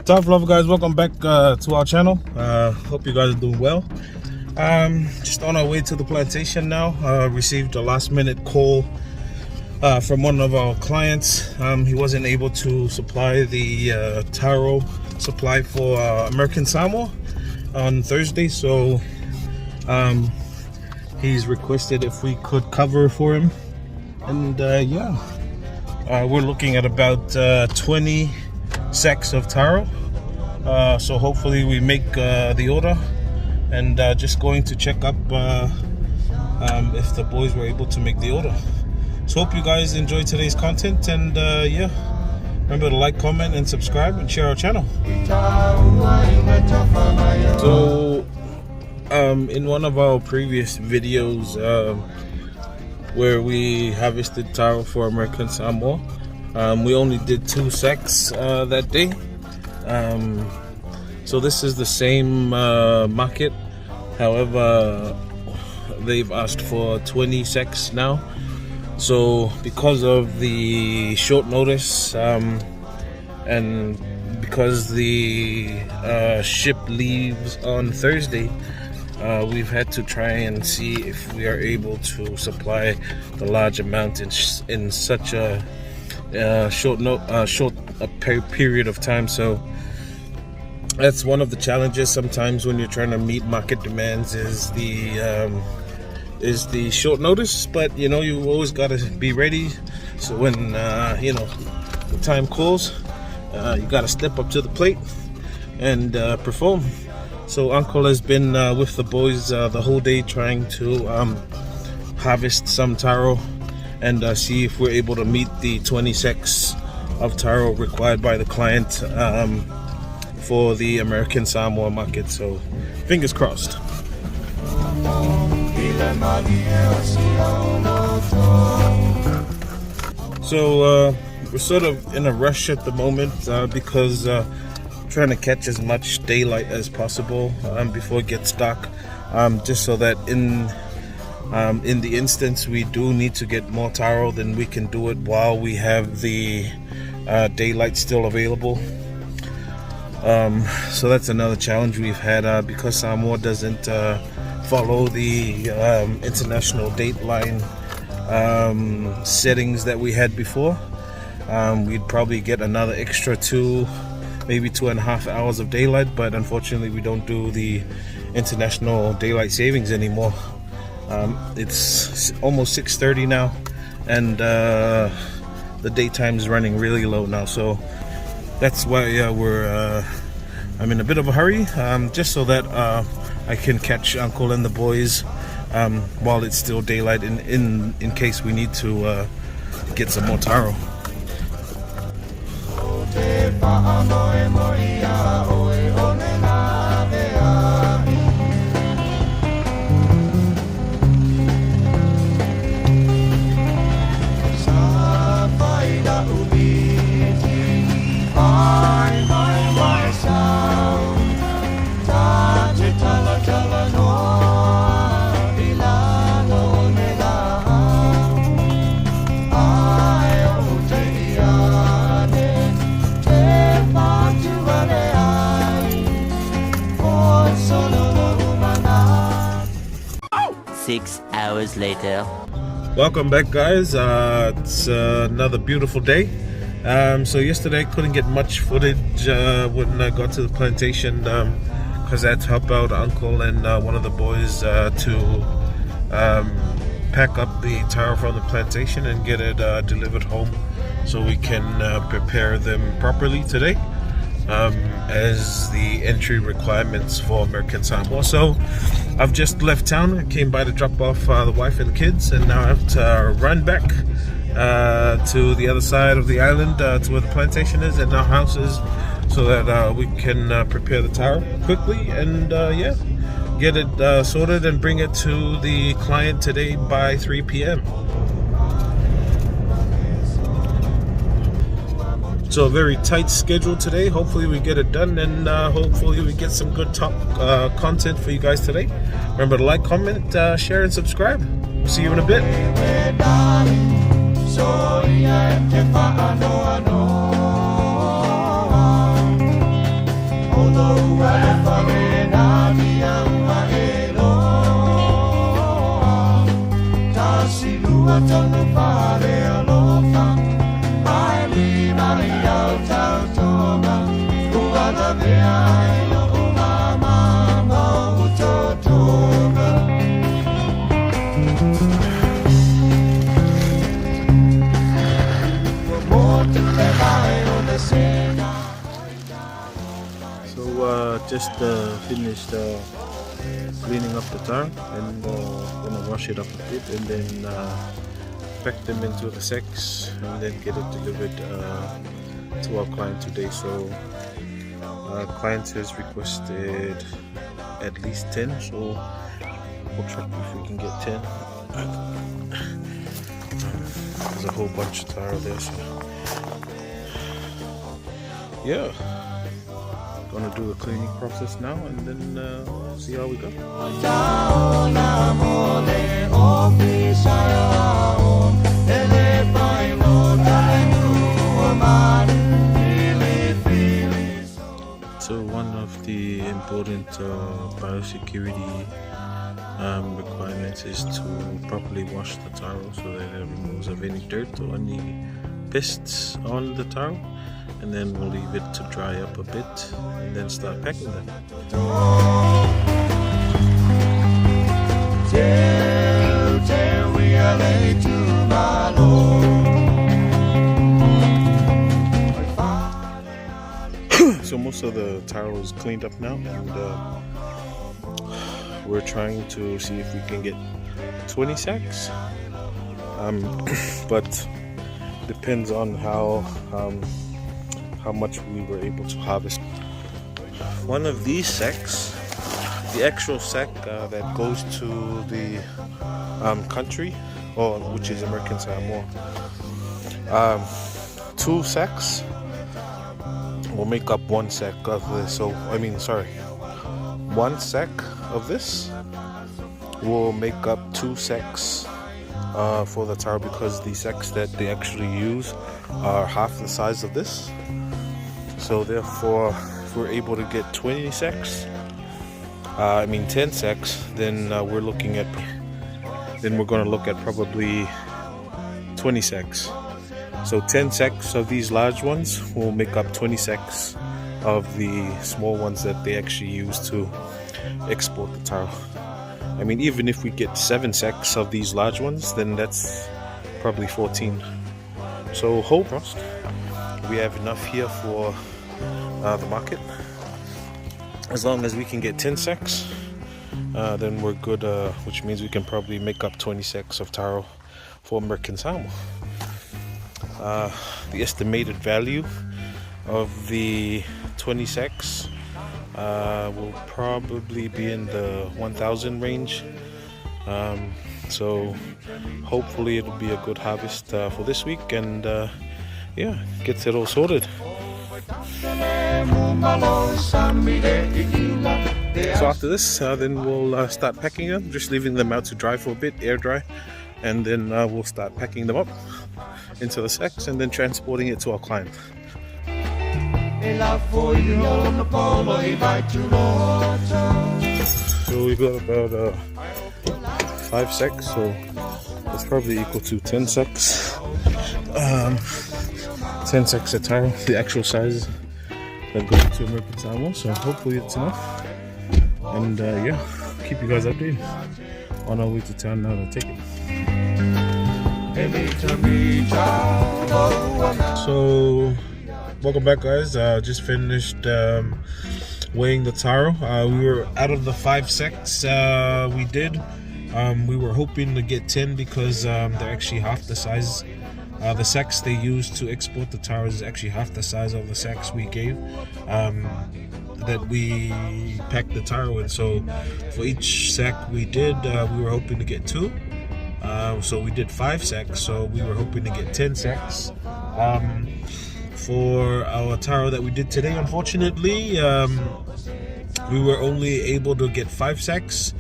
Tough love, guys. Welcome back to our channel. Hope you guys are doing well. Just on our way to the plantation now. Received a last minute call from one of our clients. He wasn't able to supply the taro supply for American Samoa on Thursday, so he's requested if we could cover for him, and yeah, we're looking at about 20 sacks of taro, so hopefully we make the order, and just going to check up if the boys were able to make the order. So hope you guys enjoyed today's content, and yeah, remember to like, comment, and subscribe, and share our channel. So in one of our previous videos where we harvested taro for American Samoa, we only did 2 sacks that day. So this is the same market, however they've asked for 20 sacks now. So because of the short notice and because the ship leaves on Thursday, we've had to try and see if we are able to supply the large amount in such a short period of time. So that's one of the challenges sometimes when you're trying to meet market demands, is the short notice. But you know, you always got to be ready. So when you know, the time calls, you got to step up to the plate and perform. So Uncle has been with the boys the whole day trying to harvest some taro and see if we're able to meet the 20 sacks of taro required by the client for the American Samoa market. So fingers crossed. So we're sort of in a rush at the moment because trying to catch as much daylight as possible before it gets dark, just so that in the instance we do need to get more taro, then we can do it while we have the daylight still available. So that's another challenge we've had because Samoa doesn't follow the international dateline settings that we had before. We'd probably get another extra 2, maybe 2.5 hours of daylight, but unfortunately we don't do the international daylight savings anymore. It's almost 6:30 now, and the daytime is running really low now, so that's why I'm in a bit of a hurry, just so that I can catch Uncle and the boys while it's still daylight, in case we need to get some more taro. Hours later. Welcome back, guys. It's another beautiful day. So yesterday I couldn't get much footage when I got to the plantation because I had to help out Uncle and one of the boys to pack up the taro from the plantation and get it delivered home so we can prepare them properly today as the entry requirements for American Samoa. So I've just left town. I came by to drop off the wife and the kids, and now I have to run back to the other side of the island to where the plantation is and our house is, so that we can prepare the taro quickly and yeah, get it sorted and bring it to the client today by 3 p.m. So a very tight schedule today. Hopefully we get it done, and hopefully we get some good top content for you guys today. Remember to like, comment, share, and subscribe. See you in a bit. Just finished cleaning up the taro and gonna wash it up a bit and then pack them into the sacks and then get it delivered to our client today. So our client has requested at least 10, so we'll check if we can get 10. There's a whole bunch of taro there, so yeah. Gonna do the cleaning process now and then see how we go. So one of the important biosecurity requirements is to properly wash the taro so that it removes of any dirt or any pests on the taro. And then we'll leave it to dry up a bit and then start packing them. So most of the taro is cleaned up now and we're trying to see if we can get 20 sacks. But depends on how much we were able to harvest. One of these sacks, the actual sack that goes to the country, which is American Samoa, 2 sacks will make up 1 sack of this. So one sack of this will make up 2 sacks for the taro, because the sacks that they actually use are half the size of this. So therefore, if we're able to get 20 sacks, 10 sacks, then we're going to look at probably 20 sacks. So 10 sacks of these large ones will make up 20 sacks of the small ones that they actually use to export the taro. Even if we get 7 sacks of these large ones, then that's probably 14. So hope we have enough here for the market. As long as we can get 10 sacks, then we're good, which means we can probably make up 20 sacks of taro for American Samoa. The estimated value of the 20 sacks will probably be in the 1,000 range. So hopefully it'll be a good harvest for this week, and gets it all sorted. So after this, then we'll start packing them, just leaving them out to dry for a bit, air dry, and then we'll start packing them up into the sacks and then transporting it to our client. So we got about 5 sacks, so that's probably equal to 10 sacks. 10 sacks of taro, the actual size that goes to American Samoa, so hopefully it's enough. And keep you guys updated on our way to town now to take it. So welcome back, guys. Just finished weighing the taro. We were out of the 5 sacks we did. We were hoping to get 10 because they're actually half the size. The sacks they use to export the taro is actually half the size of the sacks we gave that we packed the taro in. So for each sack we did, we were hoping to get 2. So we did 5 sacks, so we were hoping to get 10 sacks. For our taro that we did today, unfortunately, we were only able to get 5 sacks,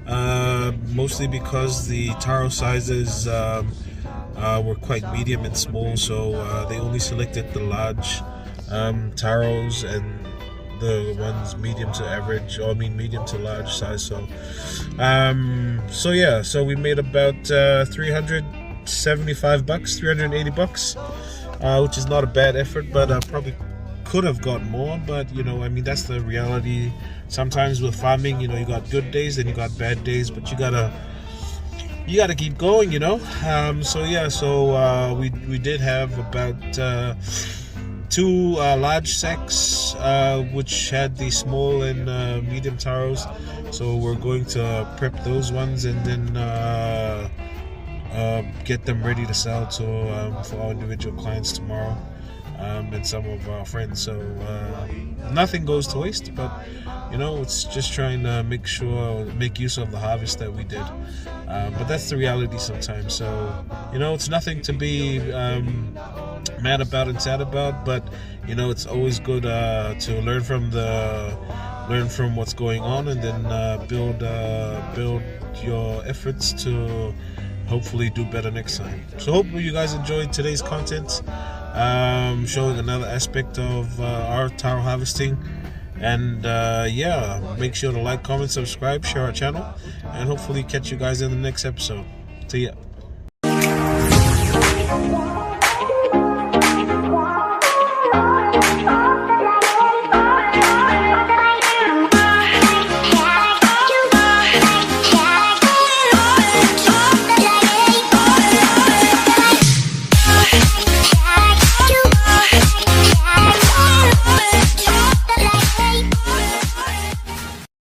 mostly because the taro sizes were quite medium and small, so they only selected the large taros and the ones medium to average, or medium to large size. So so we made about 300 $375, 380 bucks, which is not a bad effort, but I probably could have got more. But you know, I mean, that's the reality. Sometimes with farming, you know, you got good days, then you got bad days, but you gotta keep going, you know. So we did have about 2 large sacks, which had the small and medium taros. So we're going to prep those ones and then get them ready to sell to for our individual clients tomorrow, and some of our friends. So nothing goes to waste, but you know, it's just trying to make use of the harvest that we did. But that's the reality sometimes. So you know, it's nothing to be mad about and sad about, but you know, it's always good to learn from what's going on, and then build your efforts to hopefully do better next time. So hopefully you guys enjoyed today's content, showing another aspect of our taro harvesting. And yeah, make sure to like, comment, subscribe, share our channel, and hopefully catch you guys in the next episode. See ya.